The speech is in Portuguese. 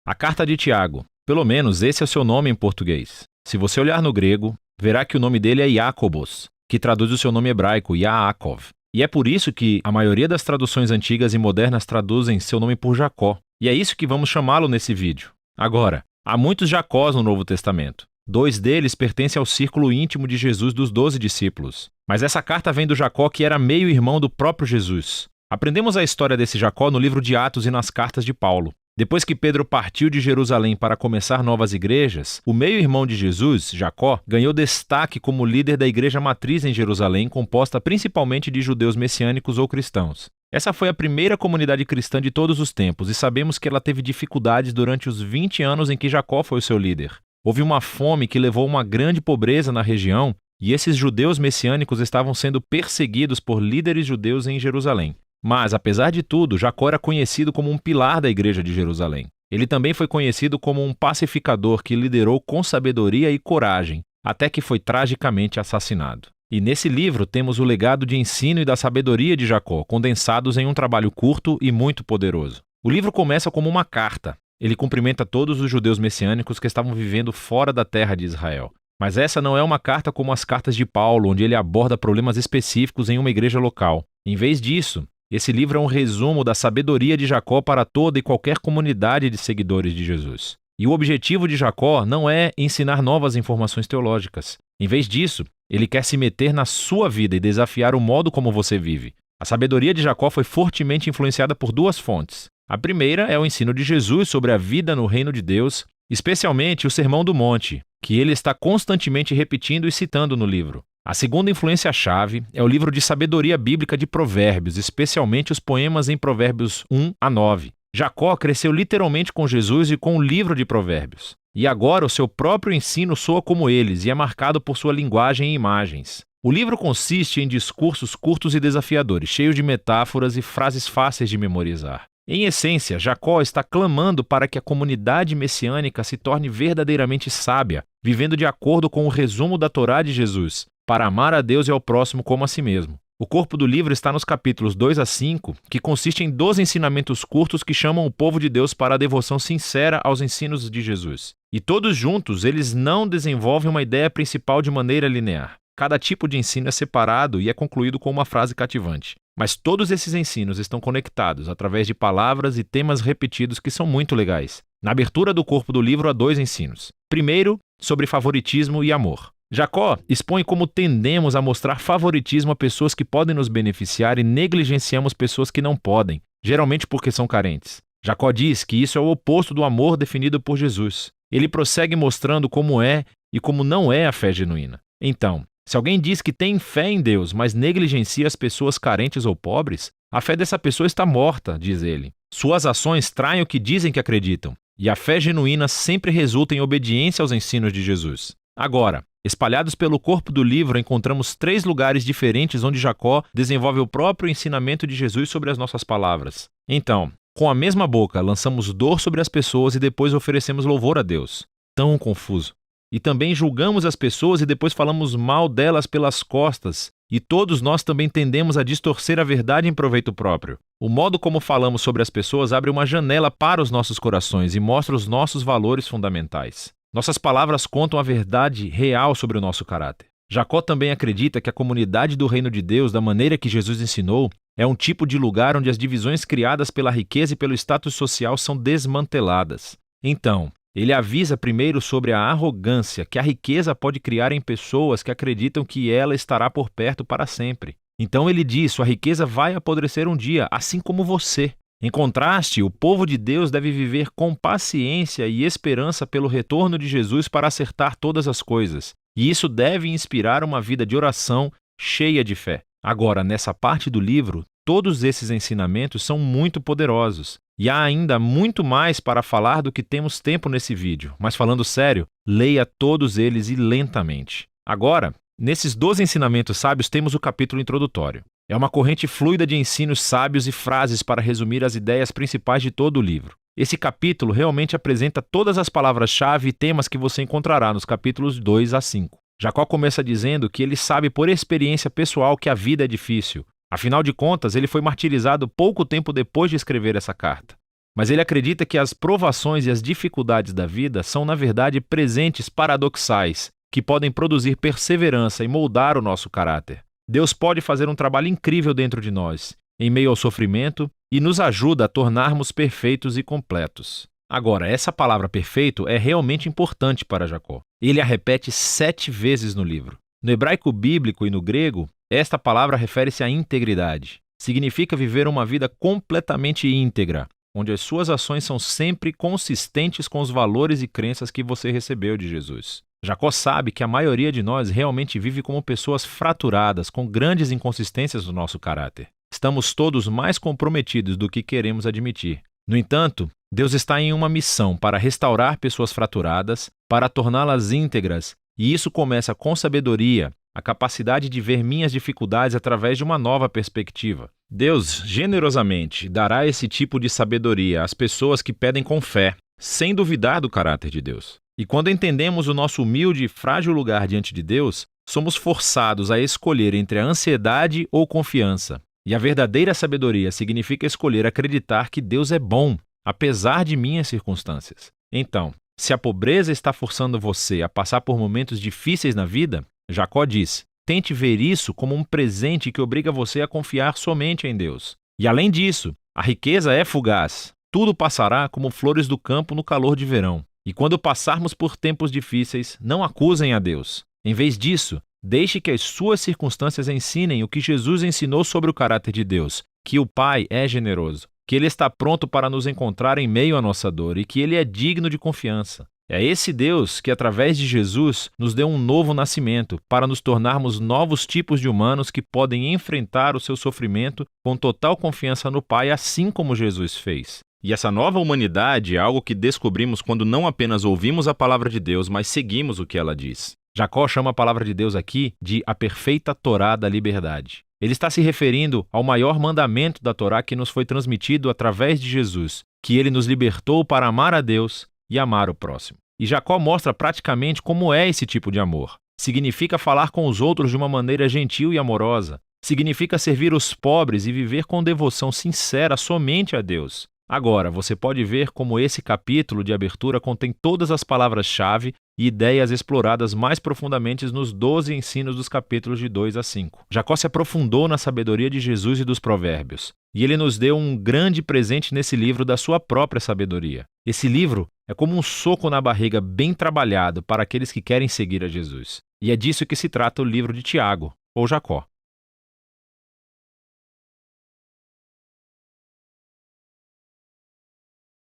A carta de Tiago. Pelo menos esse é o seu nome em português. Se você olhar no grego, verá que o nome dele é Jacobos, que traduz o seu nome hebraico, Yaakov. E é por isso que a maioria das traduções antigas e modernas traduzem seu nome por Jacó. E é isso que vamos chamá-lo nesse vídeo. Agora, há muitos Jacós no Novo Testamento. 2 deles pertencem ao círculo íntimo de Jesus dos 12 discípulos. Mas essa carta vem do Jacó que era meio-irmão do próprio Jesus. Aprendemos a história desse Jacó no livro de Atos e nas cartas de Paulo. Depois que Pedro partiu de Jerusalém para começar novas igrejas, o meio-irmão de Jesus, Jacó, ganhou destaque como líder da igreja matriz em Jerusalém, composta principalmente de judeus messiânicos ou cristãos. Essa foi a primeira comunidade cristã de todos os tempos e sabemos que ela teve dificuldades durante os 20 anos em que Jacó foi o seu líder. Houve uma fome que levou a uma grande pobreza na região e esses judeus messiânicos estavam sendo perseguidos por líderes judeus em Jerusalém. Mas, apesar de tudo, Jacó era conhecido como um pilar da igreja de Jerusalém. Ele também foi conhecido como um pacificador que liderou com sabedoria e coragem, até que foi tragicamente assassinado. E nesse livro temos o legado de ensino e da sabedoria de Jacó, condensados em um trabalho curto e muito poderoso. O livro começa como uma carta. Ele cumprimenta todos os judeus messiânicos que estavam vivendo fora da terra de Israel. Mas essa não é uma carta como as cartas de Paulo, onde ele aborda problemas específicos em uma igreja local. Em vez disso, esse livro é um resumo da sabedoria de Jacó para toda e qualquer comunidade de seguidores de Jesus. E o objetivo de Jacó não é ensinar novas informações teológicas. Em vez disso, ele quer se meter na sua vida e desafiar o modo como você vive. A sabedoria de Jacó foi fortemente influenciada por 2 fontes. A primeira é o ensino de Jesus sobre a vida no reino de Deus, especialmente o Sermão do Monte, que ele está constantemente repetindo e citando no livro. A segunda influência-chave é o livro de sabedoria bíblica de Provérbios, especialmente os poemas em Provérbios 1 a 9. Jacó cresceu literalmente com Jesus e com o livro de Provérbios. E agora o seu próprio ensino soa como eles e é marcado por sua linguagem e imagens. O livro consiste em discursos curtos e desafiadores, cheios de metáforas e frases fáceis de memorizar. Em essência, Jacó está clamando para que a comunidade messiânica se torne verdadeiramente sábia, vivendo de acordo com o resumo da Torá de Jesus, para amar a Deus e ao próximo como a si mesmo. O corpo do livro está nos capítulos 2 a 5, que consiste em 12 ensinamentos curtos que chamam o povo de Deus para a devoção sincera aos ensinos de Jesus. E todos juntos, eles não desenvolvem uma ideia principal de maneira linear. Cada tipo de ensino é separado e é concluído com uma frase cativante. Mas todos esses ensinos estão conectados através de palavras e temas repetidos que são muito legais. Na abertura do corpo do livro há 2 ensinos. Primeiro, sobre favoritismo e amor. Jacó expõe como tendemos a mostrar favoritismo a pessoas que podem nos beneficiar e negligenciamos pessoas que não podem, geralmente porque são carentes. Jacó diz que isso é o oposto do amor definido por Jesus. Ele prossegue mostrando como é e como não é a fé genuína. Então, se alguém diz que tem fé em Deus, mas negligencia as pessoas carentes ou pobres, a fé dessa pessoa está morta, diz ele. Suas ações traem o que dizem que acreditam, e a fé genuína sempre resulta em obediência aos ensinos de Jesus. Agora, espalhados pelo corpo do livro, encontramos 3 lugares diferentes onde Jacó desenvolve o próprio ensinamento de Jesus sobre as nossas palavras. Então, com a mesma boca, lançamos dor sobre as pessoas e depois oferecemos louvor a Deus. Tão confuso. E também julgamos as pessoas e depois falamos mal delas pelas costas. E todos nós também tendemos a distorcer a verdade em proveito próprio. O modo como falamos sobre as pessoas abre uma janela para os nossos corações e mostra os nossos valores fundamentais. Nossas palavras contam a verdade real sobre o nosso caráter. Jacó também acredita que a comunidade do reino de Deus, da maneira que Jesus ensinou, é um tipo de lugar onde as divisões criadas pela riqueza e pelo status social são desmanteladas. Então, ele avisa primeiro sobre a arrogância que a riqueza pode criar em pessoas que acreditam que ela estará por perto para sempre. Então ele diz: sua riqueza vai apodrecer um dia, assim como você. Em contraste, o povo de Deus deve viver com paciência e esperança pelo retorno de Jesus para acertar todas as coisas. E isso deve inspirar uma vida de oração cheia de fé. Agora, nessa parte do livro, todos esses ensinamentos são muito poderosos. E há ainda muito mais para falar do que temos tempo nesse vídeo. Mas falando sério, leia todos eles e lentamente. Agora, nesses 12 ensinamentos sábios temos o capítulo introdutório. É uma corrente fluida de ensinos sábios e frases para resumir as ideias principais de todo o livro. Esse capítulo realmente apresenta todas as palavras-chave e temas que você encontrará nos capítulos 2 a 5. Jacó começa dizendo que ele sabe por experiência pessoal que a vida é difícil. Afinal de contas, ele foi martirizado pouco tempo depois de escrever essa carta. mas ele acredita que as provações e as dificuldades da vida são, na verdade, presentes paradoxais, que podem produzir perseverança e moldar o nosso caráter. Deus pode fazer um trabalho incrível dentro de nós, em meio ao sofrimento, e nos ajuda a tornarmos perfeitos e completos. Agora, essa palavra perfeito é realmente importante para Jacó. Ele a repete 7 vezes no livro. No hebraico bíblico e no grego, esta palavra refere-se à integridade. Significa viver uma vida completamente íntegra, onde as suas ações são sempre consistentes com os valores e crenças que você recebeu de Jesus. Jacó sabe que a maioria de nós realmente vive como pessoas fraturadas, com grandes inconsistências no nosso caráter. Estamos todos mais comprometidos do que queremos admitir. No entanto, Deus está em uma missão para restaurar pessoas fraturadas, para torná-las íntegras, e isso começa com sabedoria, a capacidade de ver minhas dificuldades através de uma nova perspectiva. Deus, generosamente, dará esse tipo de sabedoria às pessoas que pedem com fé, sem duvidar do caráter de Deus. E quando entendemos o nosso humilde e frágil lugar diante de Deus, somos forçados a escolher entre a ansiedade ou confiança. E a verdadeira sabedoria significa escolher acreditar que Deus é bom, apesar de minhas circunstâncias. Então, se a pobreza está forçando você a passar por momentos difíceis na vida, Jacó diz: tente ver isso como um presente que obriga você a confiar somente em Deus. E além disso, a riqueza é fugaz. Tudo passará como flores do campo no calor de verão. E quando passarmos por tempos difíceis, não acusem a Deus. Em vez disso, deixe que as suas circunstâncias ensinem o que Jesus ensinou sobre o caráter de Deus, que o Pai é generoso, que Ele está pronto para nos encontrar em meio à nossa dor e que Ele é digno de confiança. É esse Deus que, através de Jesus, nos deu um novo nascimento para nos tornarmos novos tipos de humanos que podem enfrentar o seu sofrimento com total confiança no Pai, assim como Jesus fez. E essa nova humanidade é algo que descobrimos quando não apenas ouvimos a palavra de Deus, mas seguimos o que ela diz. Jacó chama a palavra de Deus aqui de a perfeita Torá da liberdade. Ele está se referindo ao maior mandamento da Torá que nos foi transmitido através de Jesus, que ele nos libertou para amar a Deus e amar o próximo. E Jacó mostra praticamente como é esse tipo de amor. Significa falar com os outros de uma maneira gentil e amorosa. Significa servir os pobres e viver com devoção sincera somente a Deus. Agora, você pode ver como esse capítulo de abertura contém todas as palavras-chave e ideias exploradas mais profundamente nos 12 ensinos dos capítulos de 2 a 5. Jacó se aprofundou na sabedoria de Jesus e dos provérbios, e ele nos deu um grande presente nesse livro da sua própria sabedoria. Esse livro é como um soco na barriga bem trabalhado para aqueles que querem seguir a Jesus. E é disso que se trata o livro de Tiago, ou Jacó.